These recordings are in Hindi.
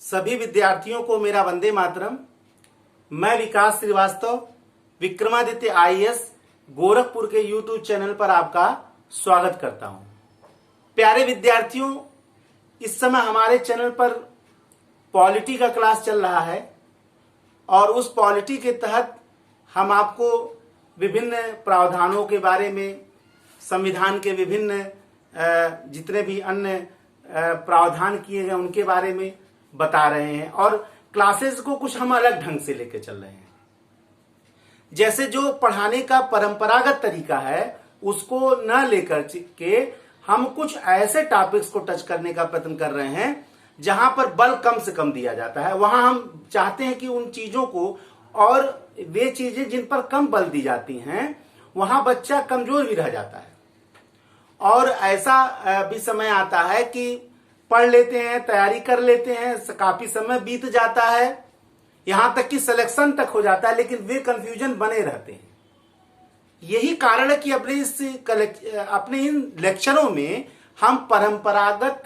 सभी विद्यार्थियों को मेरा वंदे मातरम। मैं विकास श्रीवास्तव विक्रमादित्य आईएएस गोरखपुर के यूट्यूब चैनल पर आपका स्वागत करता हूं। प्यारे विद्यार्थियों, इस समय हमारे चैनल पर पॉलिटी का क्लास चल रहा है और उस पॉलिटी के तहत हम आपको विभिन्न प्रावधानों के बारे में, संविधान के विभिन्न जितने भी अन्य प्रावधान किए गए उनके बारे में बता रहे हैं और क्लासेस को कुछ हम अलग ढंग से लेकर चल रहे हैं। जैसे जो पढ़ाने का परंपरागत तरीका है उसको न लेकर के हम कुछ ऐसे टॉपिक्स को टच करने का प्रयत्न कर रहे हैं जहां पर बल कम से कम दिया जाता है। वहां हम चाहते हैं कि उन चीजों को और वे चीजें जिन पर कम बल दी जाती हैं वहां बच्चा कमजोर भी रह जाता है। और ऐसा भी समय आता है कि पढ़ लेते हैं, तैयारी कर लेते हैं, काफी समय बीत जाता है, यहां तक कि सिलेक्शन तक हो जाता है, लेकिन वे कंफ्यूजन बने रहते हैं। यही कारण है कि अपने इन लेक्चरों में हम परंपरागत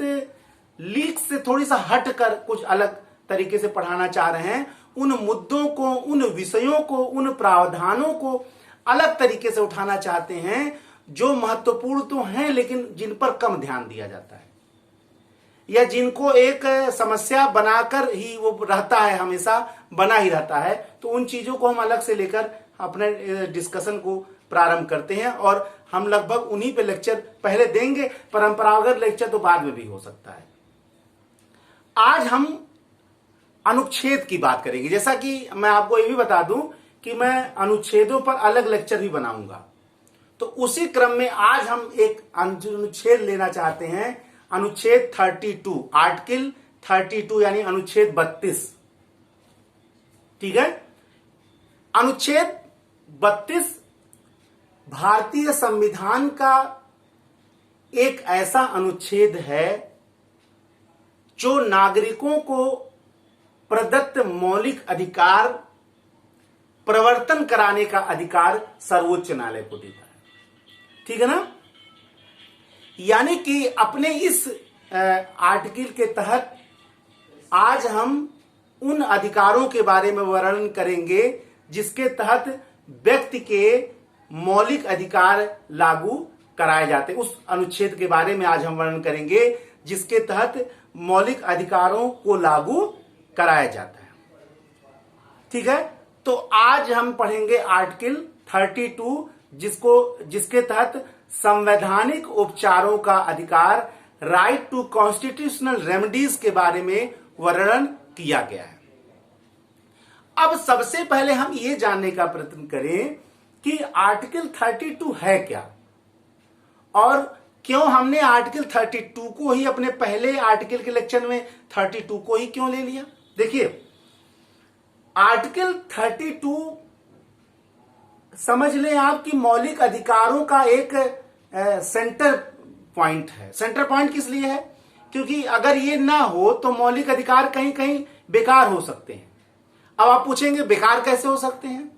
लीक से थोड़ी सा हटकर कुछ अलग तरीके से पढ़ाना चाह रहे हैं। उन मुद्दों को, उन विषयों को, उन प्रावधानों को अलग तरीके से उठाना चाहते हैं जो महत्वपूर्ण तो हैं लेकिन जिन पर कम ध्यान दिया जाता है या जिनको एक समस्या बनाकर ही वो रहता है, हमेशा बना ही रहता है। तो उन चीजों को हम अलग से लेकर अपने डिस्कशन को प्रारंभ करते हैं और हम लगभग उन्हीं पे लेक्चर पहले देंगे। परंपरागत लेक्चर तो बाद में भी हो सकता है। आज हम अनुच्छेद की बात करेंगे। जैसा कि मैं आपको ये भी बता दूं कि मैं अनुच्छेदों पर अलग लेक्चर भी बनाऊंगा, तो उसी क्रम में आज हम एक अनुच्छेद लेना चाहते हैं। अनुच्छेद 32, आर्टिकल 32 यानी अनुच्छेद 32। ठीक है। अनुच्छेद 32 भारतीय संविधान का एक ऐसा अनुच्छेद है जो नागरिकों को प्रदत्त मौलिक अधिकार प्रवर्तन कराने का अधिकार सर्वोच्च न्यायालय को देता है। ठीक है ना। यानी कि अपने इस आर्टिकल के तहत आज हम उन अधिकारों के बारे में वर्णन करेंगे जिसके तहत व्यक्ति के मौलिक अधिकार लागू कराए जाते हैं। उस अनुच्छेद के बारे में आज हम वर्णन करेंगे जिसके तहत मौलिक अधिकारों को लागू कराया जाता है। ठीक है। तो आज हम पढ़ेंगे आर्टिकल 32 जिसके तहत संवैधानिक उपचारों का अधिकार, राइट टू कॉन्स्टिट्यूशनल रेमेडीज के बारे में वर्णन किया गया है। अब सबसे पहले हम ये जानने का प्रयत्न करें कि आर्टिकल 32 है क्या और क्यों हमने आर्टिकल 32 को ही अपने पहले आर्टिकल के लेक्चर में 32 को ही क्यों ले लिया। देखिए, आर्टिकल 32 समझ लें आप कि मौलिक अधिकारों का एक सेंटर पॉइंट है। सेंटर पॉइंट किस लिए है? क्योंकि अगर ये ना हो तो मौलिक अधिकार कहीं कहीं बेकार हो सकते हैं। अब आप पूछेंगे बेकार कैसे हो सकते हैं?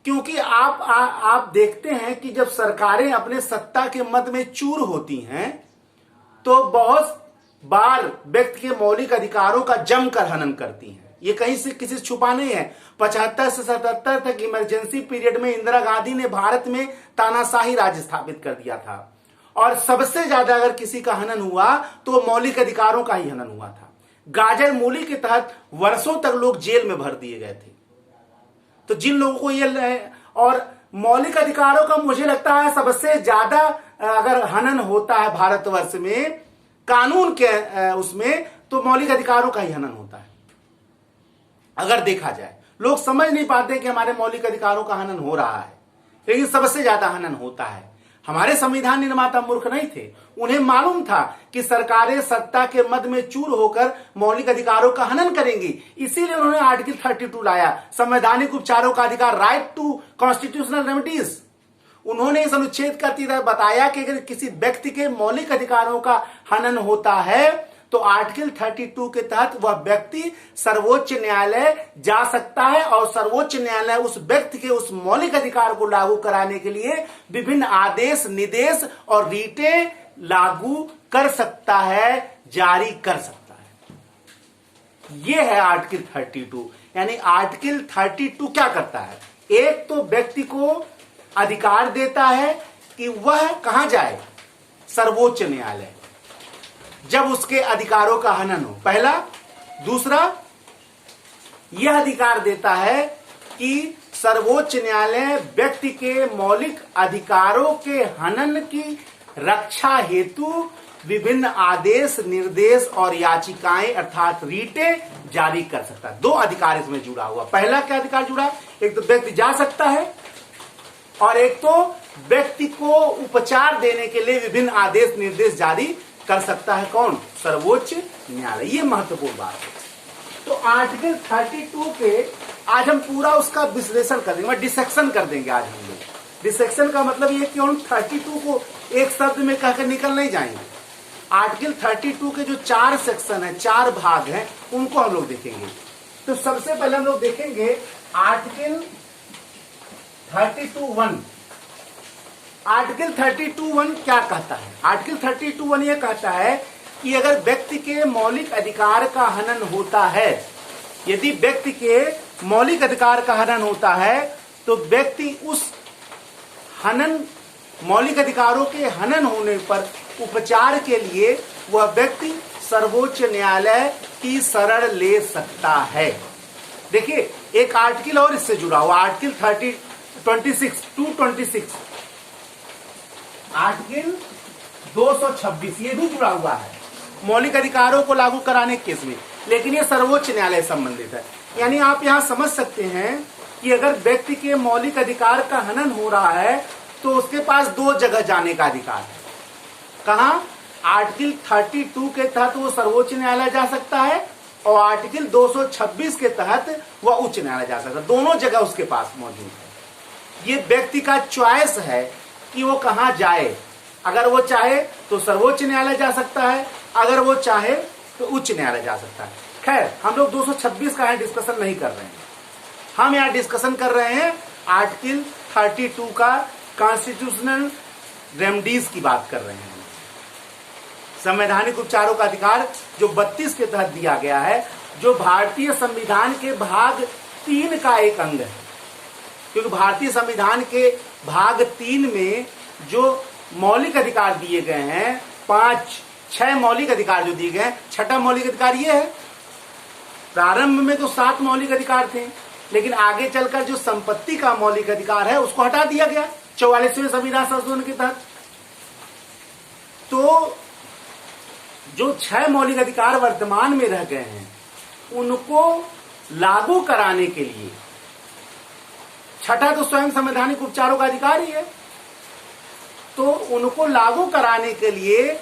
क्योंकि आप देखते हैं कि जब सरकारें अपने सत्ता के मद में चूर होती हैं तो बहुत बार व्यक्ति के मौलिक अधिकारों का जमकर हनन करती हैं। ये कहीं से किसी से छुपा नहीं है। 75 से 77 तक इमरजेंसी पीरियड में इंदिरा गांधी ने भारत में तानाशाही राज स्थापित कर दिया था और सबसे ज्यादा अगर किसी का हनन हुआ तो मौलिक अधिकारों का ही हनन हुआ था। गाजर मूली के तहत वर्षों तक लोग जेल में भर दिए गए थे। तो जिन लोगों को ये और मौलिक अधिकारों का मुझे लगता है सबसे ज्यादा अगर हनन होता है भारतवर्ष में कानून के उसमें, तो मौलिक अधिकारों का ही हनन होता है। अगर देखा जाए, लोग समझ नहीं पाते कि हमारे मौलिक अधिकारों का हनन हो रहा है, लेकिन सबसे ज्यादा हनन होता है। हमारे संविधान निर्माता मूर्ख नहीं थे। उन्हें मालूम था कि सरकारें सत्ता के मद में चूर होकर मौलिक अधिकारों का हनन करेंगी, इसीलिए उन्होंने आर्टिकल 32 लाया, संवैधानिक उपचारों का अधिकार, राइट टू कॉन्स्टिट्यूशनल रेमेडीज। उन्होंने इस अनुच्छेद का तहत बताया कि अगर किसी व्यक्ति के मौलिक अधिकारों का हनन होता है तो आर्टिकल 32 के तहत वह व्यक्ति सर्वोच्च न्यायालय जा सकता है और सर्वोच्च न्यायालय उस व्यक्ति के उस मौलिक अधिकार को लागू कराने के लिए विभिन्न आदेश, निर्देश और रीटें लागू कर सकता है, जारी कर सकता है। ये है आर्टिकल 32। यानी आर्टिकल 32 क्या करता है? एक तो व्यक्ति को अधिकार देता है कि वह कहां जाए? सर्वोच्च न्यायालय, जब उसके अधिकारों का हनन हो, पहला। दूसरा, यह अधिकार देता है कि सर्वोच्च न्यायालय व्यक्ति के मौलिक अधिकारों के हनन की रक्षा हेतु विभिन्न आदेश, निर्देश और याचिकाएं अर्थात रीटें जारी कर सकता है। दो अधिकार इसमें जुड़ा हुआ। पहला क्या अधिकार जुड़ा? एक तो व्यक्ति जा सकता है और एक तो व्यक्ति को उपचार देने के लिए विभिन्न आदेश, निर्देश जारी कर सकता है। कौन? सर्वोच्च न्यायालय। ये महत्वपूर्ण बात है। तो आर्टिकल 32 के आज हम पूरा उसका विश्लेषण कर देंगे, डिसेक्शन कर देंगे आज हम लोग। डिसेक्शन का मतलब ये कि हम 32 को एक शब्द में कहकर निकल नहीं जाएंगे। आर्टिकल 32 के जो 4 सेक्शन है, 4 भाग हैं, उनको हम लोग देखेंगे। तो सबसे पहले हम लोग देखेंगे आर्टिकल 32(1). आर्टिकल 32(1) क्या कहता है? आर्टिकल 32(1) ये कहता है कि अगर व्यक्ति के मौलिक अधिकार का हनन होता है, यदि व्यक्ति के मौलिक अधिकार का हनन होता है, तो व्यक्ति उस हनन, मौलिक अधिकारों के हनन होने पर उपचार के लिए वह व्यक्ति सर्वोच्च न्यायालय की शरण ले सकता है। देखिए, एक आर्टिकल और इससे जुड़ा हुआ, आर्टिकल 226 आर्टिकल 226 ये भी जुड़ा हुआ है मौलिक अधिकारों को लागू कराने के केस में, लेकिन ये सर्वोच्च न्यायालय संबंधित है। यानी आप यहां समझ सकते हैं कि अगर व्यक्ति के मौलिक अधिकार का हनन हो रहा है तो उसके पास 2 जगह जाने का अधिकार है। कहां? आर्टिकल 32 के तहत वो सर्वोच्च न्यायालय जा सकता है और आर्टिकल 226 के तहत वह उच्च न्यायालय जा सकता है। दोनों जगह उसके पास मौजूद है। ये व्यक्ति का चॉइस है कि वो कहां जाए। अगर वो चाहे तो सर्वोच्च न्यायालय जा सकता है, अगर वो चाहे तो उच्च न्यायालय जा सकता है। खैर, हम लोग 226 का डिस्कशन नहीं कर रहे हैं, हम यहाँ डिस्कशन कर रहे हैं आर्टिकल 32 का कॉन्स्टिट्यूशनल रेमेडीज की बात कर रहे हैं। संवैधानिक उपचारों का अधिकार जो 32 के तहत दिया गया है, जो भारतीय संविधान के भाग 3 का एक अंग है। क्योंकि भारतीय संविधान के भाग 3 में जो मौलिक अधिकार दिए गए हैं, 6 मौलिक अधिकार जो दिए गए हैं, 6वां मौलिक अधिकार ये है। प्रारंभ में तो 7 मौलिक अधिकार थे, लेकिन आगे चलकर जो संपत्ति का मौलिक अधिकार है उसको हटा दिया गया 44वें संविधान संशोधन के तहत। तो जो 6 मौलिक अधिकार वर्तमान में रह गए हैं, उनको लागू कराने के लिए, 6ठा तो स्वयं संवैधानिक उपचारों का अधिकार ही है, तो उनको लागू कराने के लिए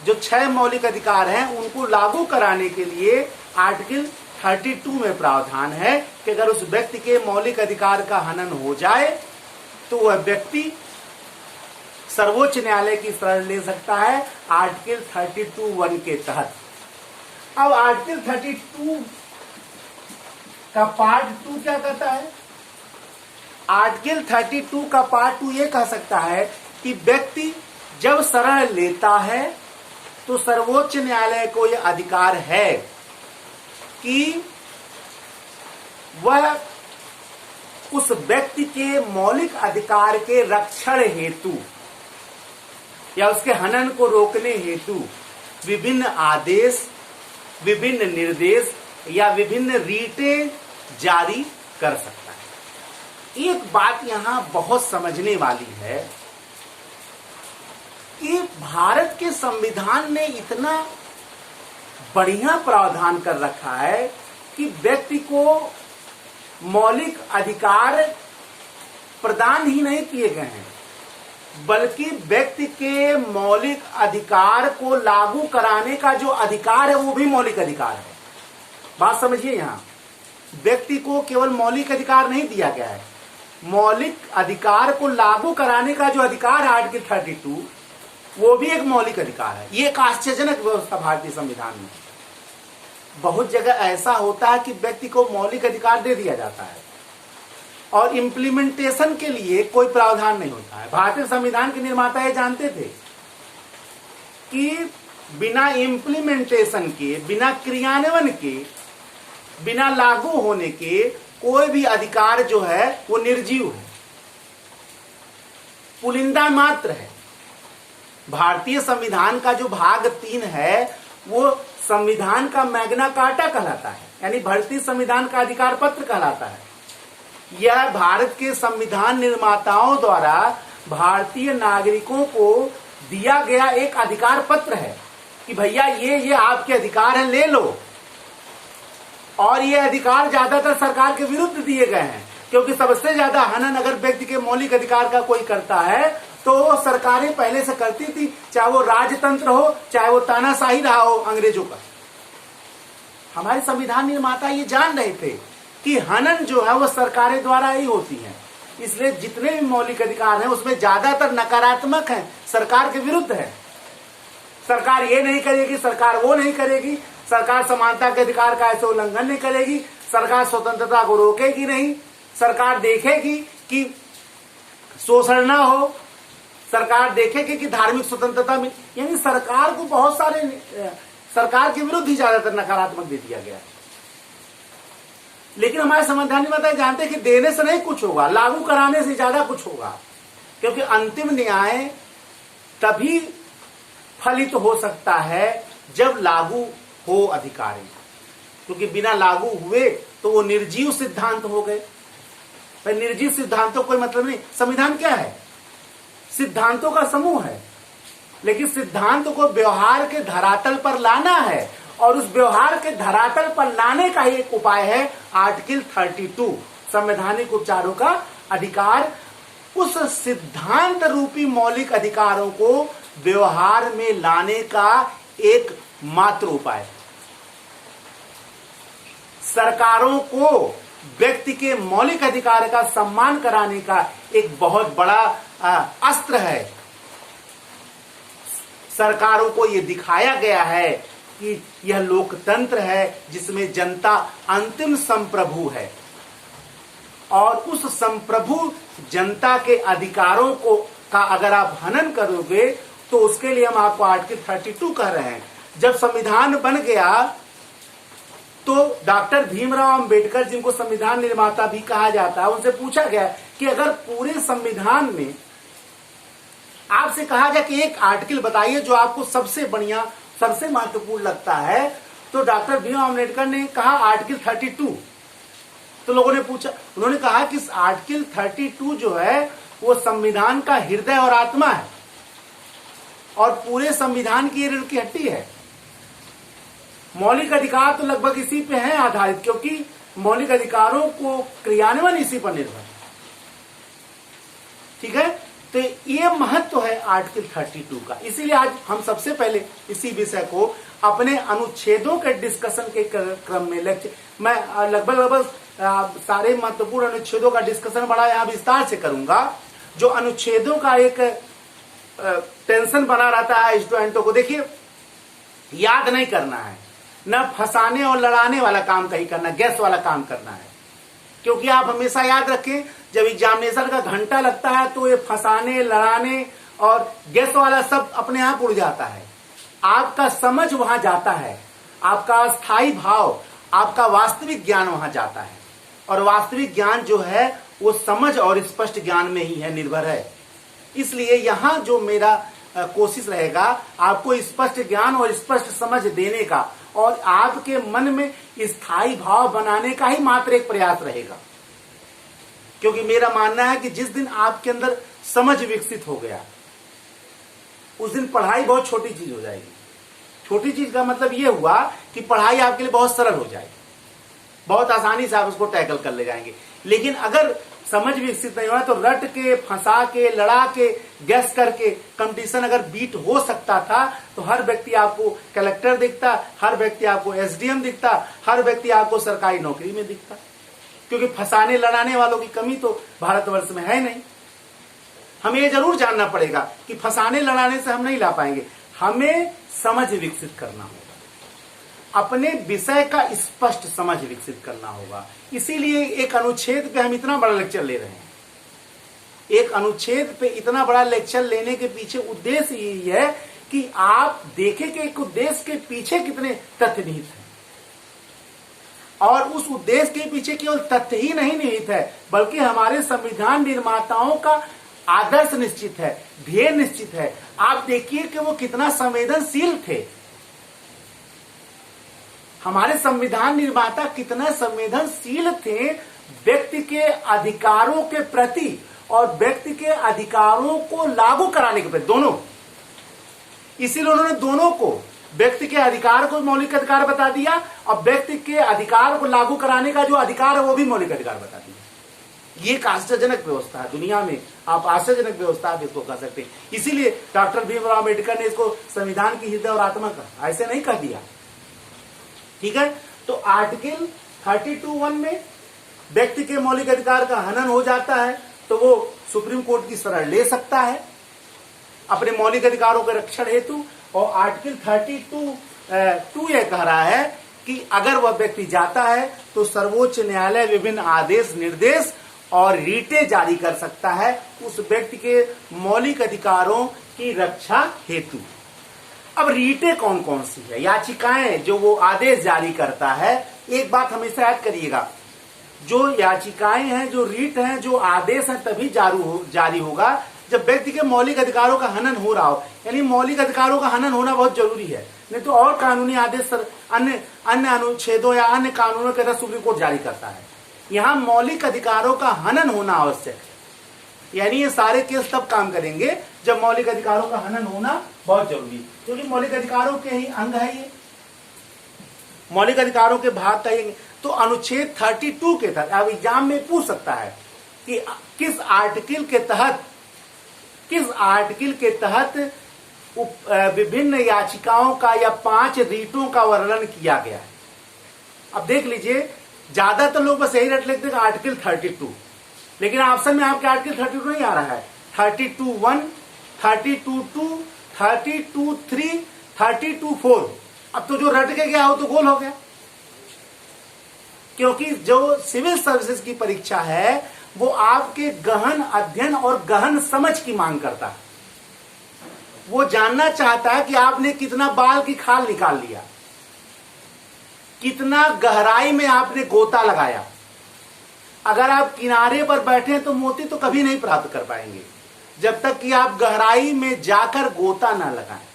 जो 6 मौलिक अधिकार हैं, उनको लागू कराने के लिए आर्टिकल 32 में प्रावधान है कि अगर उस व्यक्ति के मौलिक अधिकार का हनन हो जाए तो वह व्यक्ति सर्वोच्च न्यायालय की शरण ले सकता है आर्टिकल 32(1) के तहत। अब आर्टिकल 32 का पार्ट 2 क्या कहता है? आर्टिकल 32 का पार्ट 2 ये कह सकता है कि व्यक्ति जब शरण लेता है तो सर्वोच्च न्यायालय को यह अधिकार है कि वह उस व्यक्ति के मौलिक अधिकार के रक्षण हेतु या उसके हनन को रोकने हेतु विभिन्न आदेश, विभिन्न निर्देश या विभिन्न रीटें जारी कर सकता है। एक बात यहां बहुत समझने वाली है कि भारत के संविधान ने इतना बढ़िया प्रावधान कर रखा है कि व्यक्ति को मौलिक अधिकार प्रदान ही नहीं किए गए हैं, बल्कि व्यक्ति के मौलिक अधिकार को लागू कराने का जो अधिकार है वो भी मौलिक अधिकार है। बात समझिए, यहां व्यक्ति को केवल मौलिक अधिकार नहीं दिया गया है, मौलिक अधिकार को लागू कराने का जो अधिकार है आर्टिकल 32, वो भी एक मौलिक अधिकार है। ये एक आश्चर्यजनक व्यवस्था भारतीय संविधान में। बहुत जगह ऐसा होता है कि व्यक्ति को मौलिक अधिकार दे दिया जाता है और इम्प्लीमेंटेशन के लिए कोई प्रावधान नहीं होता है। भारतीय संविधान के निर्माता ये जानते थे कि बिना इम्प्लीमेंटेशन के, बिना क्रियान्वयन के बिना लागू होने के कोई भी अधिकार जो है वो निर्जीव है, पुलिंदा मात्र है। भारतीय संविधान का जो भाग 3 है वो संविधान का मैग्ना कार्टा कहलाता है, यानी भारतीय संविधान का अधिकार पत्र कहलाता है। यह भारत के संविधान निर्माताओं द्वारा भारतीय नागरिकों को दिया गया एक अधिकार पत्र है कि भैया ये आपके अधिकार हैं, ले लो। और ये अधिकार ज्यादातर सरकार के विरुद्ध दिए गए हैं, क्योंकि सबसे ज्यादा हनन अगर व्यक्ति के मौलिक अधिकार का कोई करता है तो सरकारें पहले से करती थी, चाहे वो राजतंत्र हो, चाहे वो तानाशाही रहा हो अंग्रेजों का। हमारे संविधान निर्माता ये जान रहे थे कि हनन जो है वो सरकारें द्वारा ही होती है, इसलिए जितने भी मौलिक अधिकार हैं उसमें ज्यादातर नकारात्मक हैं, सरकार के विरुद्ध है। सरकार ये नहीं करेगी, सरकार वो नहीं करेगी, सरकार समानता के अधिकार का ऐसे उल्लंघन नहीं करेगी, सरकार स्वतंत्रता को रोकेगी नहीं, सरकार देखेगी कि शोषण ना हो, सरकार देखेगी कि धार्मिक स्वतंत्रता में, यानी सरकार को बहुत सारे सरकार के विरुद्ध ही ज्यादातर नकारात्मक दे दिया गया। लेकिन हमारे संविधान निर्माता जानते हैं कि देने से नहीं कुछ होगा, लागू कराने से ज्यादा कुछ होगा, क्योंकि अंतिम न्याय तभी फलित हो सकता है जब लागू हो अधिकार, क्योंकि बिना लागू हुए तो वो निर्जीव सिद्धांत हो गए। निर्जीव सिद्धांतों कोई मतलब नहीं। संविधान क्या है? सिद्धांतों का समूह है, लेकिन सिद्धांत को व्यवहार के धरातल पर लाना है, और उस व्यवहार के धरातल पर लाने का ही एक उपाय है आर्टिकल 32 संवैधानिक उपचारों का अधिकार। उस सिद्धांत रूपी मौलिक अधिकारों को व्यवहार में लाने का एक मात्र उपाय। सरकारों को व्यक्ति के मौलिक अधिकार का सम्मान कराने का एक बहुत बड़ा अस्त्र है। सरकारों को यह दिखाया गया है कि यह लोकतंत्र है जिसमें जनता अंतिम संप्रभु है, और उस संप्रभु जनता के अधिकारों को का अगर आप हनन करोगे तो उसके लिए हम आपको आर्टिकल 32 कह रहे हैं। जब संविधान बन गया तो डॉक्टर भीमराव अंबेडकर, जिनको संविधान निर्माता भी कहा जाता है, उनसे पूछा गया कि अगर पूरे संविधान में आपसे कहा जाए कि एक आर्टिकल बताइए जो आपको सबसे बढ़िया, सबसे महत्वपूर्ण लगता है, तो डॉक्टर भीमराव अंबेडकर ने कहा आर्टिकल 32। तो लोगों ने पूछा, उन्होंने कहा कि आर्टिकल 32 जो है वो संविधान का हृदय और आत्मा है, और पूरे संविधान की रीढ़ की हड्डी है। मौलिक अधिकार तो लगभग इसी पे है आधारित, क्योंकि मौलिक अधिकारों को क्रियान्वयन इसी पर निर्भर है। ठीक है, तो ये महत्व है आर्टिकल 32 का। इसीलिए आज हम सबसे पहले इसी विषय को अपने अनुच्छेदों के डिस्कशन के क्रम में मैं लगभग सारे महत्वपूर्ण अनुच्छेदों का डिस्कशन बड़ा यहाँ विस्तार से करूंगा। जो अनुच्छेदों का एक टेंशन बना रहता है स्टूडेंटों को, देखिए याद नहीं करना है, न फंसाने और लड़ाने वाला काम कहीं करना, गैस वाला काम करना है। क्योंकि आप हमेशा याद रखें, जब एग्जामिनेशन का घंटा लगता है तो ये फंसाने, लड़ाने और गैस वाला सब अपने आप उड़ जाता है। आपका समझ वहां जाता है, आपका स्थायी भाव, आपका वास्तविक ज्ञान वहां जाता है, और वास्तविक ज्ञान जो है वो समझ और स्पष्ट ज्ञान में ही है, निर्भर है। इसलिए यहां जो मेरा कोशिश रहेगा आपको स्पष्ट ज्ञान और स्पष्ट समझ देने का, और आपके मन में स्थायी भाव बनाने का ही मात्र एक प्रयास रहेगा। क्योंकि मेरा मानना है कि जिस दिन आपके अंदर समझ विकसित हो गया, उस दिन पढ़ाई बहुत छोटी चीज हो जाएगी। छोटी चीज का मतलब यह हुआ कि पढ़ाई आपके लिए बहुत सरल हो जाएगी, बहुत आसानी से आप उसको टैकल कर ले जाएंगे। लेकिन अगर समझ विकसित नहीं हुआ तो रट के, फंसा के, लड़ा के, गैस करके कंपटीशन अगर बीट हो सकता था तो हर व्यक्ति आपको कलेक्टर दिखता, हर व्यक्ति आपको एसडीएम दिखता, हर व्यक्ति आपको सरकारी नौकरी में दिखता। क्योंकि फंसाने लड़ाने वालों की कमी तो भारतवर्ष में है नहीं। हमें ये जरूर जानना पड़ेगा कि फंसाने लड़ाने से हम नहीं ला पाएंगे, हमें समझ विकसित करना होगा, अपने विषय का स्पष्ट समझ विकसित करना होगा। इसीलिए एक अनुच्छेद पे हम इतना बड़ा लेक्चर ले रहे हैं। एक अनुच्छेद पे इतना बड़ा लेक्चर लेने के पीछे उद्देश्य यही है कि आप देखें कि एक उद्देश्य के पीछे कितने तथ्य निहित हैं। और उस उद्देश्य के पीछे केवल तथ्य ही नहीं निहित है, बल्कि हमारे संविधान निर्माताओं का आदर्श निश्चित है, ध्येय निश्चित है। आप देखिए कि वो कितना संवेदनशील थे। हमारे संविधान निर्माता कितना संवेदनशील थे व्यक्ति के अधिकारों के प्रति और व्यक्ति के अधिकारों को लागू कराने के प्रति, दोनों। इसीलिए उन्होंने दोनों को, व्यक्ति के अधिकार को मौलिक अधिकार बता दिया और व्यक्ति के अधिकार को लागू कराने का जो अधिकार है वो भी मौलिक अधिकार बता दिया। ये एक आश्चर्यजनक व्यवस्था है दुनिया में, आप आश्चर्यजनक व्यवस्था आप इसको कह सकते हैं। इसीलिए डॉक्टर भीमराव अम्बेडकर ने इसको संविधान की हृदय और आत्मा कहा, ऐसे नहीं कह दिया। ठीक है, तो आर्टिकल 32(1) में व्यक्ति के मौलिक अधिकार का हनन हो जाता है तो वो सुप्रीम कोर्ट की शरण ले सकता है अपने मौलिक अधिकारों के रक्षण हेतु। और आर्टिकल 32(2) यह कह रहा है कि अगर वह व्यक्ति जाता है तो सर्वोच्च न्यायालय विभिन्न आदेश, निर्देश और रीटें जारी कर सकता है उस व्यक्ति के मौलिक अधिकारों की रक्षा हेतु। अब रीटें कौन कौन सी है, याचिकाएं जो वो आदेश जारी करता है। एक बात हमेशा याद करिएगा, जो याचिकाएं हैं, जो रीट हैं, जो आदेश हैं तभी जारी होगा जब व्यक्ति के मौलिक अधिकारों का हनन हो रहा हो। यानी मौलिक अधिकारों का हनन होना बहुत जरूरी है, नहीं तो और कानूनी आदेश अन्य अनुच्छेदों या अन्य कानूनों के तहत सुप्रीम कोर्ट जारी करता है। यहाँ मौलिक अधिकारों का हनन होना आवश्यक है। यानी ये सारे केस तब काम करेंगे जब मौलिक अधिकारों का हनन होना बहुत जरूरी है, क्योंकि मौलिक अधिकारों के ही अंग है ये, मौलिक अधिकारों के भाग का ये। तो अनुच्छेद 32 के तहत अब एग्जाम में पूछ सकता है कि किस आर्टिकल के तहत विभिन्न याचिकाओं का या 5 रीटों का वर्णन किया गया है। अब देख लीजिए, ज्यादातर लोग बस यही रट लेते हैं आर्टिकल 32, लेकिन ऑप्शन में आपके आर्टिकल 32 नहीं आ रहा है। 32(1), 32(2), 32(3), 32(4। अब तो जो रट के गया हो तो गोल हो गया, क्योंकि जो सिविल सर्विसेज की परीक्षा है वो आपके गहन अध्ययन और गहन समझ की मांग करता है। वो जानना चाहता है कि आपने कितना बाल की खाल निकाल लिया, कितना गहराई में आपने गोता लगाया। अगर आप किनारे पर बैठे तो मोती तो कभी नहीं प्राप्त कर पाएंगे जब तक कि आप गहराई में जाकर गोता ना लगाएं।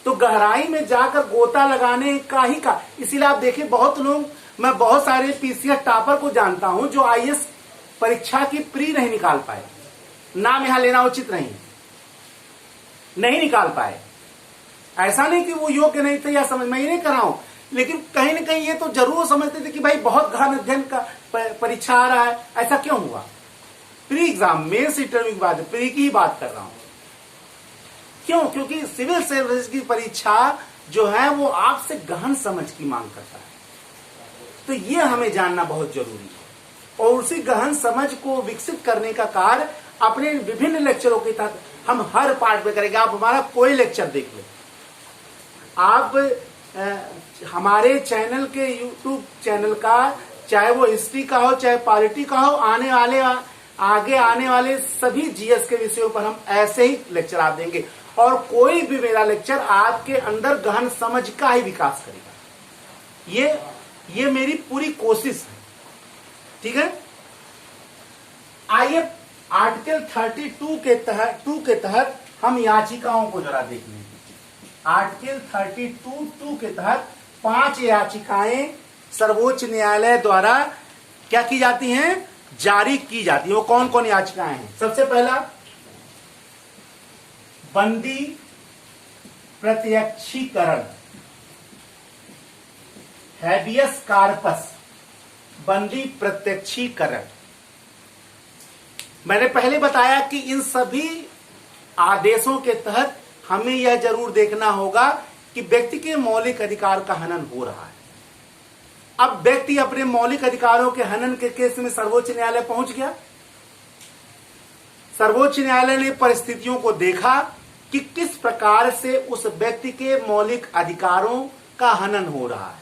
तो गहराई में जाकर गोता लगाने का ही का, इसीलिए आप देखिए बहुत लोग, मैं बहुत सारे पीसीएस टॉपर को जानता हूं जो आईएएस परीक्षा की प्री नहीं निकाल पाए। नाम यहां लेना उचित नहीं निकाल पाए। ऐसा नहीं कि वो योग्य नहीं थे या समझ, मैं ये नहीं कर रहा हूं, लेकिन कहीं ना कहीं ये तो जरूर समझते थे कि भाई बहुत गहन अध्ययन का परीक्षा आ रहा है। ऐसा क्यों हुआ? प्री एग्जाम, मेंस इंटरव्यू की बात, प्री की ही बात कर रहा हूं। क्यों? क्योंकि सिविल सर्विस की परीक्षा जो है वो आपसे गहन समझ की मांग करता है। तो ये हमें जानना बहुत जरूरी है और उसी गहन समझ को विकसित करने का कार्य अपने विभिन्न लेक्चरों के तहत हम हर पार्ट में करेंगे। आप हमारा कोई लेक्चर देख ले, आप हमारे चैनल के यूट्यूब चैनल का, चाहे वो हिस्ट्री का हो चाहे पॉलिटी का हो, आगे आने वाले सभी जीएस के विषयों पर हम ऐसे ही लेक्चर आप देंगे और कोई भी मेरा लेक्चर आपके अंदर गहन समझ का ही विकास करेगा। ये मेरी पूरी कोशिश है। ठीक है, आइए आर्टिकल 32 के तहत हम याचिकाओं को जरा देख लें। आर्टिकल 32(2) के तहत 5 याचिकाएं सर्वोच्च न्यायालय द्वारा क्या की जाती हैं? जारी की जाती है। वो कौन कौन याचिकाएं हैं? सबसे पहला, बंदी प्रत्यक्षीकरण, हैबियस कार्पस, बंदी प्रत्यक्षीकरण। मैंने पहले बताया कि इन सभी आदेशों के तहत हमें यह जरूर देखना होगा कि व्यक्ति के मौलिक अधिकार का हनन हो रहा है। अब व्यक्ति अपने मौलिक अधिकारों के हनन के केस में सर्वोच्च न्यायालय पहुंच गया। सर्वोच्च न्यायालय ने परिस्थितियों को देखा कि किस प्रकार से उस व्यक्ति के मौलिक अधिकारों का हनन हो रहा है।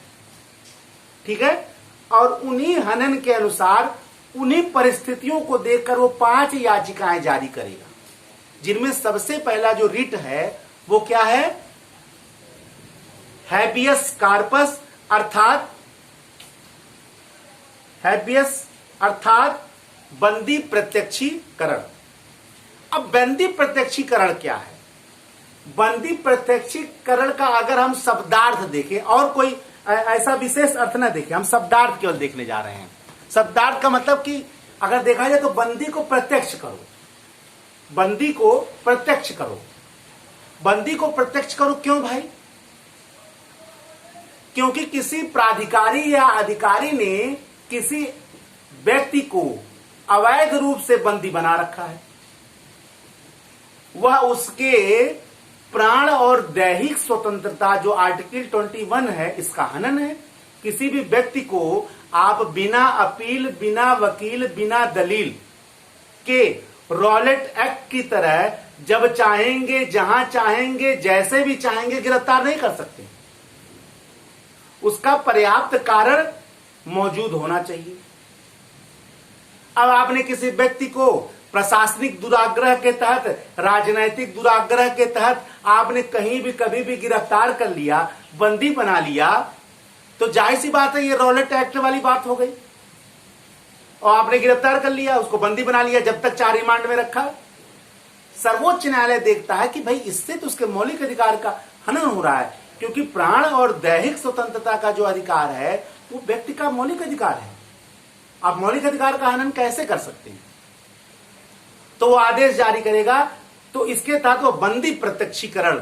ठीक है, और उन्हीं हनन के अनुसार, उन्हीं परिस्थितियों को देखकर वो 5 याचिकाएं जारी करेगा, जिनमें सबसे पहला जो रिट है वो क्या है? हैबियस कार्पस, अर्थात हैबियस अर्थात बंदी प्रत्यक्षीकरण। अब बंदी प्रत्यक्षीकरण क्या है? बंदी प्रत्यक्षीकरण का अगर हम शब्दार्थ देखें और कोई ऐसा विशेष अर्थ ना देखें, हम शब्दार्थ केवल देखने जा रहे हैं। शब्दार्थ का मतलब कि अगर देखा जाए तो बंदी को प्रत्यक्ष करो, बंदी को प्रत्यक्ष करो। बंदी को प्रत्यक्ष करो क्यों भाई? क्योंकि किसी प्राधिकारी या अधिकारी ने किसी व्यक्ति को अवैध रूप से बंदी बना रखा है। वह उसके प्राण और दैहिक स्वतंत्रता जो आर्टिकल 21 है इसका हनन है। किसी भी व्यक्ति को आप बिना अपील, बिना वकील, बिना दलील के रॉलेट एक्ट की तरह जब चाहेंगे, जहां चाहेंगे, जैसे भी चाहेंगे गिरफ्तार नहीं कर सकते। उसका पर्याप्त कारण मौजूद होना चाहिए। अब आपने किसी व्यक्ति को प्रशासनिक दुराग्रह के तहत, राजनैतिक दुराग्रह के तहत आपने कहीं भी कभी भी गिरफ्तार कर लिया, बंदी बना लिया, तो जाहिर सी बात है ये रॉलेट एक्ट वाली बात हो गई। और आपने गिरफ्तार कर लिया, उसको बंदी बना लिया, जब तक चार रिमांड में रखा। सर्वोच्च न्यायालय देखता है कि भाई इससे तो उसके मौलिक अधिकार का हनन हो रहा है, क्योंकि प्राण और दैहिक स्वतंत्रता का जो अधिकार है वो व्यक्ति का मौलिक अधिकार है। आप मौलिक अधिकार का हनन कैसे कर सकते हैं? तो वो आदेश जारी करेगा, तो इसके तहत वो बंदी प्रत्यक्षीकरण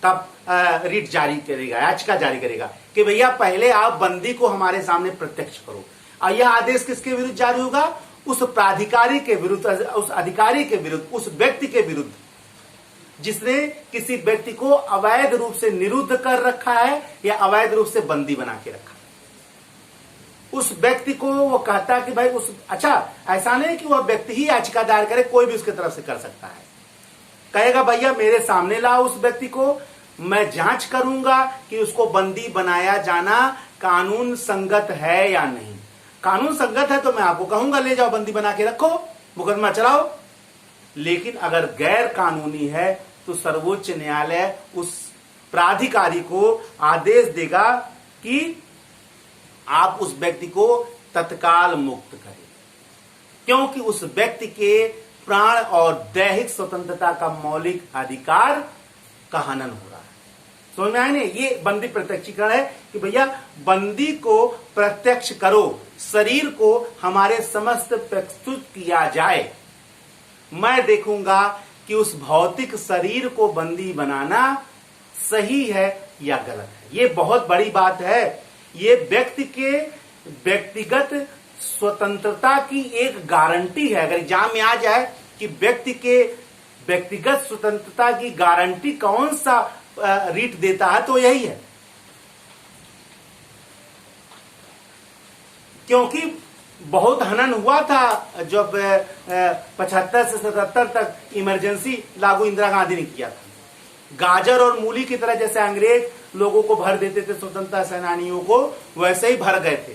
का रिट जारी करेगा, याचिका जारी करेगा कि भैया पहले आप बंदी को हमारे सामने प्रत्यक्ष करो। और यह आदेश किसके विरुद्ध जारी होगा? उस प्राधिकारी के विरुद्ध, उस अधिकारी के विरुद्ध, उस व्यक्ति के विरुद्ध जिसने किसी व्यक्ति को अवैध रूप से निरुद्ध कर रखा है या अवैध रूप से बंदी बना के रखा। उस व्यक्ति को वो कहता कि भाई ऐसा नहीं कि वह व्यक्ति ही याचिका दायर करे, कोई भी उसकी तरफ से कर सकता है। कहेगा भैया मेरे सामने लाओ उस व्यक्ति को, मैं जांच करूंगा कि उसको बंदी बनाया जाना कानून संगत है या नहीं। कानून संगत है तो मैं आपको कहूंगा ले जाओ, बंदी बना के रखो, मुकदमा चलाओ। लेकिन अगर गैर कानूनी है तो सर्वोच्च न्यायालय उस प्राधिकारी को आदेश देगा कि आप उस व्यक्ति को तत्काल मुक्त करें, क्योंकि उस व्यक्ति के प्राण और दैहिक स्वतंत्रता का मौलिक अधिकार का हनन हो रहा है। समझ में आए ना? ये बंदी प्रत्यक्षीकरण है कि भैया बंदी को प्रत्यक्ष करो, शरीर को हमारे समस्त प्रस्तुत किया जाए, मैं देखूंगा कि उस भौतिक शरीर को बंदी बनाना सही है या गलत है। ये बहुत बड़ी बात है। ये व्यक्ति के व्यक्तिगत स्वतंत्रता की एक गारंटी है। अगर एग्जाम में आ जाए कि व्यक्ति के व्यक्तिगत स्वतंत्रता की गारंटी कौन सा रीट देता है तो यही है, क्योंकि बहुत हनन हुआ था जब 75 से 77 तक इमरजेंसी लागू इंदिरा गांधी ने किया था। गाजर और मूली की तरह जैसे अंग्रेज लोगों को भर देते थे स्वतंत्रता सेनानियों को, वैसे ही भर गए थे।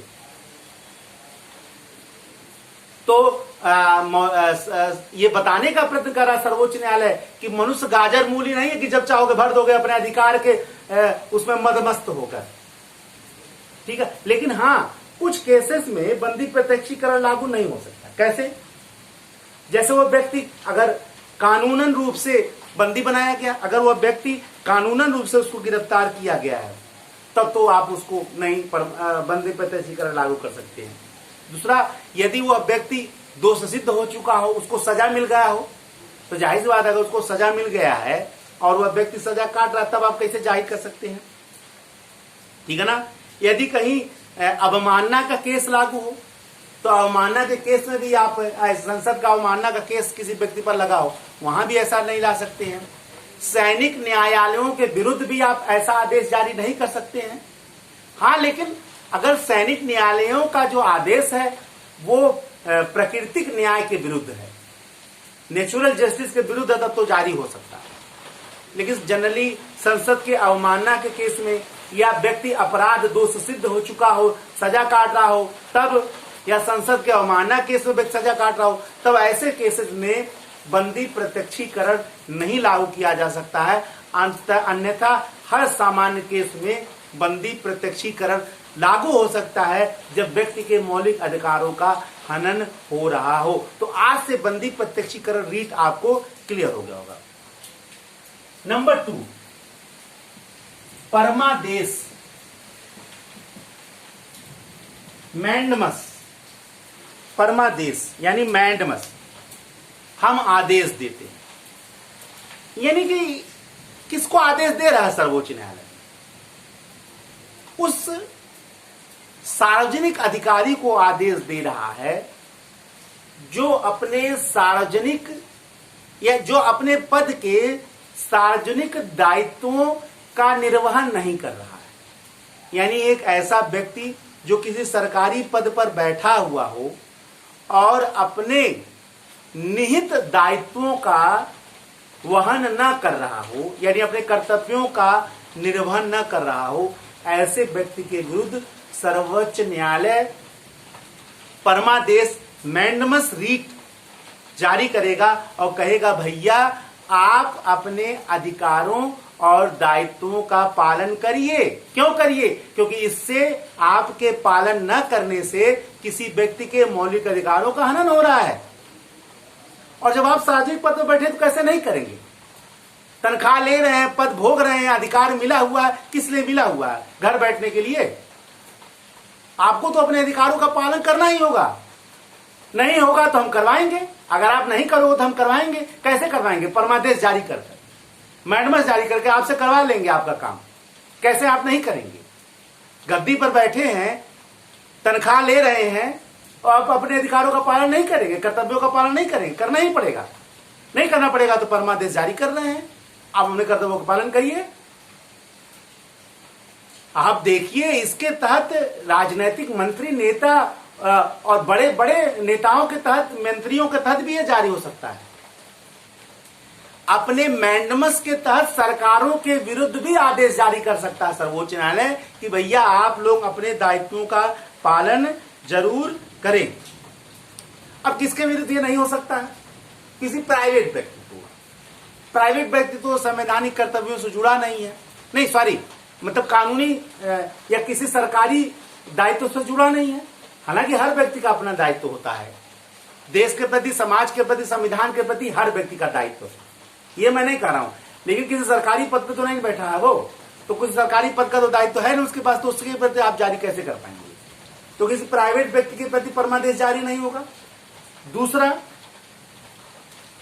तो ये बताने का प्रयत्न करा सर्वोच्च न्यायालय कि मनुष्य गाजर मूली नहीं है कि जब चाहोगे भर दोगे अपने अधिकार के उसमें मदमस्त होकर। ठीक है, लेकिन हाँ कुछ केसेस में बंदी प्रत्यक्षीकरण लागू नहीं हो सकता। कैसे? जैसे वह व्यक्ति अगर कानूनन रूप से बंदी बनाया गया, अगर वह व्यक्ति कानूनन रूप से उसको गिरफ्तार किया गया है, तब तो आप उसको नहीं बंदी प्रत्यक्षीकरण लागू कर सकते हैं। दूसरा, यदि वह व्यक्ति दोष सिद्ध हो चुका हो, उसको सजा मिल गया हो, तो जाहिर सी बात है अगर उसको सजा मिल गया है और वह व्यक्ति सजा काट रहा है, तब आप कैसे जाहिर कर सकते हैं? ठीक है ना? यदि कहीं अवमानना का केस लागू हो, तो अवमानना के केस में भी आप संसद का अवमानना का केस किसी व्यक्ति पर लगाओ, वहां भी ऐसा नहीं ला सकते हैं। सैनिक न्यायालयों के विरुद्ध भी आप ऐसा आदेश जारी नहीं कर सकते हैं। हाँ, लेकिन अगर सैनिक न्यायालयों का जो आदेश है वो प्राकृतिक न्याय के विरुद्ध है, नेचुरल जस्टिस के विरुद्ध है, तब तो जारी हो सकता है। लेकिन जनरली संसद के अवमानना के केस में या व्यक्ति अपराध दोष सिद्ध हो चुका हो, सजा काट रहा हो तब, या संसद के अवमानना केस में व्यक्ति सजा काट रहा हो, तब ऐसे केसेस में बंदी प्रत्यक्षीकरण नहीं लागू किया जा सकता है। अन्यथा हर सामान्य केस में बंदी प्रत्यक्षीकरण लागू हो सकता है जब व्यक्ति के मौलिक अधिकारों का हनन हो रहा हो। तो आज से बंदी प्रत्यक्षीकरण रीट आपको क्लियर हो गया होगा। Number 2, परमादेश mandamus. परमादेश यानी मैंडमस, हम आदेश देते हैं, यानी कि किसको आदेश दे रहा है सर्वोच्च न्यायालय? उस सार्वजनिक अधिकारी को आदेश दे रहा है जो अपने सार्वजनिक या जो अपने पद के सार्वजनिक दायित्वों का निर्वहन नहीं कर रहा है। यानी एक ऐसा व्यक्ति जो किसी सरकारी पद पर बैठा हुआ हो और अपने निहित दायित्वों का वहन न कर रहा हो, यानी अपने कर्तव्यों का निर्वहन न कर रहा हो, ऐसे व्यक्ति के विरुद्ध सर्वोच्च न्यायालय परमादेश मैंडमस रीट जारी करेगा और कहेगा भैया आप अपने अधिकारों और दायित्वों का पालन करिए। क्यों करिए? क्योंकि इससे आपके पालन न करने से किसी व्यक्ति के मौलिक अधिकारों का हनन हो रहा है। और जब आप सार्वजनिक पद पर बैठे तो कैसे नहीं करेंगे? तनख्वाह ले रहे हैं, पद भोग रहे हैं, अधिकार मिला हुआ है, किस लिए मिला हुआ है? घर बैठने के लिए। आपको तो अपने अधिकारों का पालन करना ही होगा। नहीं होगा तो हम करवाएंगे। अगर आप नहीं करोगे तो हम करवाएंगे। कैसे करवाएंगे? परमादेश जारी करके, मैंडमस जारी करके आपसे करवा लेंगे आपका काम। कैसे आप नहीं करेंगे? गद्दी पर बैठे हैं, तनख्वाह ले रहे हैं और आप अपने अधिकारों का पालन नहीं करेंगे, कर्तव्यों का पालन नहीं करेंगे। करना ही पड़ेगा। नहीं करना पड़ेगा तो परमादेश जारी कर रहे हैं, आप अपने कर्तव्यों का पालन करिए। आप देखिए इसके तहत राजनीतिक मंत्री, नेता और बड़े बड़े नेताओं के तहत, मंत्रियों के तहत भी यह जारी हो सकता है। अपने मैंडमस के तहत सरकारों के विरुद्ध भी आदेश जारी कर सकता है सर्वोच्च न्यायालय कि भैया आप लोग अपने दायित्वों का पालन जरूर करें। अब किसके विरुद्ध ये नहीं हो सकता है? किसी प्राइवेट व्यक्ति को। प्राइवेट व्यक्ति तो संवैधानिक कर्तव्यों से जुड़ा नहीं है, नहीं सॉरी मतलब कानूनी या किसी सरकारी दायित्व से जुड़ा नहीं है। हालांकि हर व्यक्ति का अपना दायित्व होता है, देश के प्रति, समाज के प्रति, संविधान के प्रति हर व्यक्ति का दायित्व, ये मैं नहीं कह रहा हूं। लेकिन किसी सरकारी पद पे तो नहीं बैठा है वो, तो कुछ सरकारी पद का तो दायित्व है ना उसके पास, तो उसके प्रति आप जारी कैसे कर पाएंगे? तो किसी प्राइवेट व्यक्ति के प्रति परमादेश जारी नहीं होगा। दूसरा,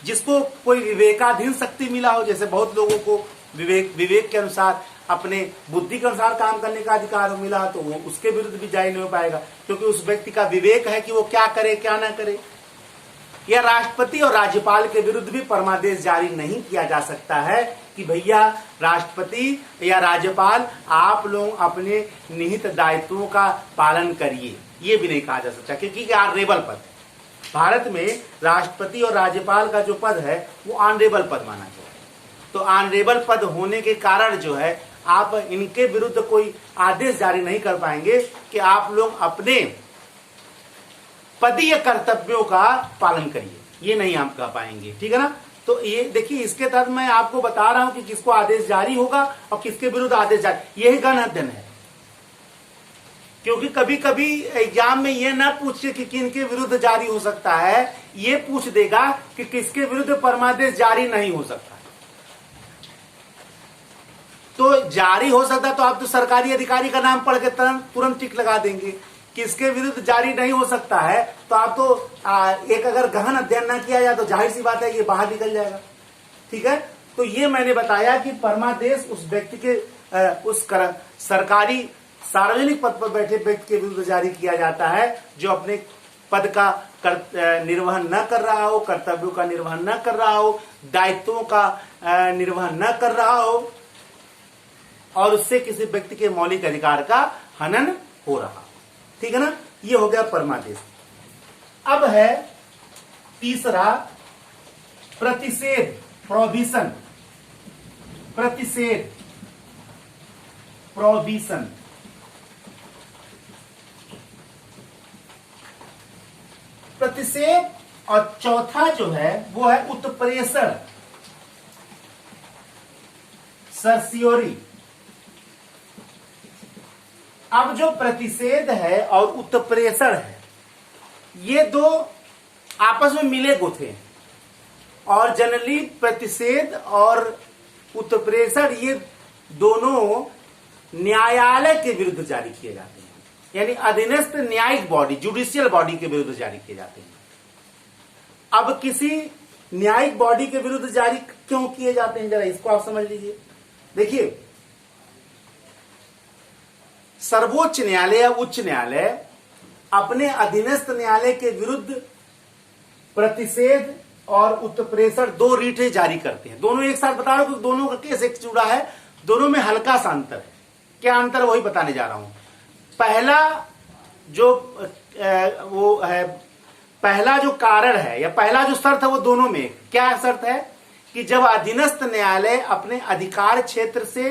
जिसको कोई विवेकाधीन शक्ति मिला हो, जैसे बहुत लोगों को विवेक के अनुसार, अपने बुद्धि के अनुसार काम करने का अधिकार मिला, तो वो उसके विरुद्ध भी जारी नहीं हो पाएगा, क्योंकि उस व्यक्ति का विवेक है कि वो क्या करे क्या ना करे। या राष्ट्रपति और राज्यपाल के विरुद्ध भी परमादेश जारी नहीं किया जा सकता है कि भैया राष्ट्रपति या राज्यपाल आप लोग अपने निहित दायित्वों का पालन करिए, ये भी नहीं कहा जा सकता, क्योंकि ऑनरेबल पद, भारत में राष्ट्रपति और राज्यपाल का जो पद है वो ऑनरेबल पद माना गया है। तो ऑनरेबल पद होने के कारण जो है आप इनके विरुद्ध कोई आदेश जारी नहीं कर पाएंगे कि आप लोग अपने पदीय कर्तव्यों का पालन करिए, ये नहीं हम कह पाएंगे। ठीक है ना? तो ये देखिए, इसके तहत मैं आपको बता रहा हूं कि किसको आदेश जारी होगा और किसके विरुद्ध आदेश जारी, यही गहन अध्ययन है। क्योंकि कभी कभी एग्जाम में ये ना पूछे कि किनके विरुद्ध जारी हो सकता है, ये पूछ देगा कि किसके विरुद्ध परमादेश जारी नहीं हो सकता। तो जारी हो सकता तो आप तो सरकारी अधिकारी का नाम पढ़ के तुरंत टिक लगा देंगे। किसके विरुद्ध जारी नहीं हो सकता है तो आप तो एक अगर गहन अध्ययन ना किया जाए तो जाहिर सी बात है ये बाहर निकल जाएगा। ठीक है? तो ये मैंने बताया कि परमादेश उस व्यक्ति के उस सरकारी सार्वजनिक पद पर बैठे व्यक्ति के विरुद्ध जारी किया जाता है जो अपने पद का निर्वहन न कर रहा हो, कर्तव्यों का निर्वहन न कर रहा हो, दायित्वों का निर्वहन न कर रहा हो और उससे किसी व्यक्ति के मौलिक अधिकार का हनन हो रहा हो। ठीक है ना? ये हो गया परमादेश। अब है तीसरा प्रतिषेध, प्रोहिबिशन। प्रतिषेध, प्रोहिबिशन। प्रतिषेध और चौथा जो है वो है उत्प्रेषण, सर्सियोरी। अब जो प्रतिषेध है और उत्प्रेषण है, ये दो आपस में मिले गुथे हैं और जनरली प्रतिषेध और उत्प्रेषण ये दोनों न्यायालय के विरुद्ध जारी किए जाते हैं, यानी अधीनस्थ न्यायिक बॉडी, जुडिशियल बॉडी के विरुद्ध जारी किए जाते हैं। अब किसी न्यायिक बॉडी के विरुद्ध जारी क्यों किए जाते हैं, जरा इसको आप समझ लीजिए। देखिए, सर्वोच्च न्यायालय या उच्च न्यायालय अपने अधीनस्थ न्यायालय के विरुद्ध प्रतिषेध और उत्प्रेषण दो रीटें जारी करते हैं। दोनों एक साथ बता रहा हूं कि दोनों का केस एक जुड़ा है, दोनों में हल्का सा अंतर है। क्या अंतर वही बताने जा रहा हूं। पहला जो वो है, पहला जो कारण है या पहला जो शर्त है वो दोनों में क्या शर्त है कि जब अधीनस्थ न्यायालय अपने अधिकार क्षेत्र से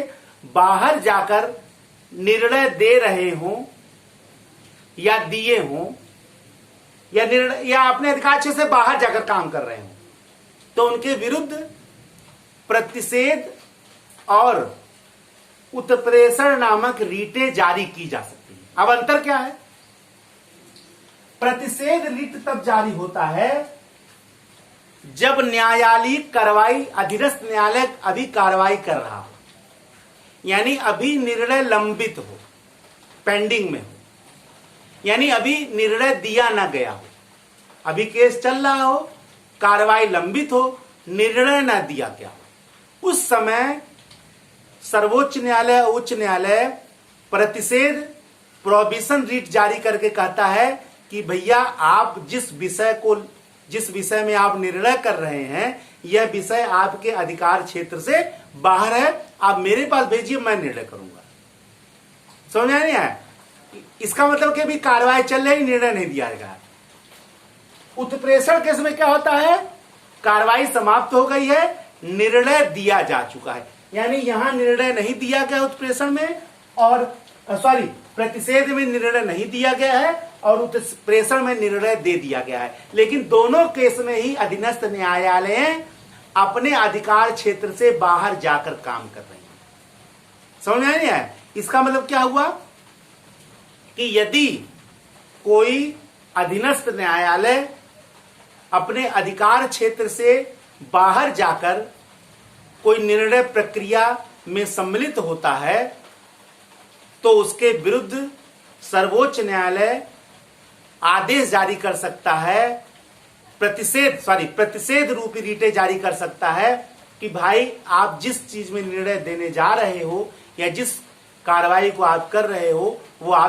बाहर जाकर निर्णय दे रहे हों या दिए हों या निर्णय या अपने अधिकार क्षेत्र से बाहर जाकर काम कर रहे हों, तो उनके विरुद्ध प्रतिषेध और उत्प्रेषण नामक रीटें जारी की जा सकती है। अब अंतर क्या है? प्रतिषेध रीट तब जारी होता है जब न्यायालयिक कार्रवाई, अधीनस्थ न्यायालय अभी कार्रवाई कर रहा हो, यानी अभी निर्णय लंबित हो, पेंडिंग में हो, यानी अभी निर्णय दिया ना गया हो, अभी केस चल रहा हो, कार्रवाई लंबित हो, निर्णय ना दिया गया हो। उस समय सर्वोच्च न्यायालय, उच्च न्यायालय प्रतिषेध प्रोहिबिशन रीट जारी करके कहता है कि भैया आप जिस विषय में आप निर्णय कर रहे हैं, यह विषय आपके अधिकार क्षेत्र से बाहर है, आप मेरे पास भेजिए, मैं निर्णय करूंगा। समझ में नहीं आया? इसका मतलब कि भी कार्रवाई चल रही, निर्णय नहीं दिया गया। उत्प्रेषण केस में क्या होता है? कार्रवाई समाप्त हो गई है, निर्णय दिया जा चुका है, यानी यहां निर्णय नहीं दिया गया उत्प्रेषण में, और प्रतिषेध में निर्णय नहीं दिया गया है और उत्प्रेषण में निर्णय दे दिया गया है। लेकिन दोनों केस में ही अधीनस्थ न्यायालय अपने अधिकार क्षेत्र से बाहर जाकर काम कर रहे हैं। समझ में नहीं आया? इसका मतलब क्या हुआ कि यदि कोई अधीनस्थ न्यायालय अपने अधिकार क्षेत्र से बाहर जाकर कोई निर्णय प्रक्रिया में सम्मिलित होता है, तो उसके विरुद्ध सर्वोच्च न्यायालय आदेश जारी कर सकता है, प्रतिषेध रूपी रीटें जारी कर सकता है कि भाई आप जिस चीज में निर्णय देने जा रहे हो या जिस कार्रवाई को आप कर रहे हो वो आप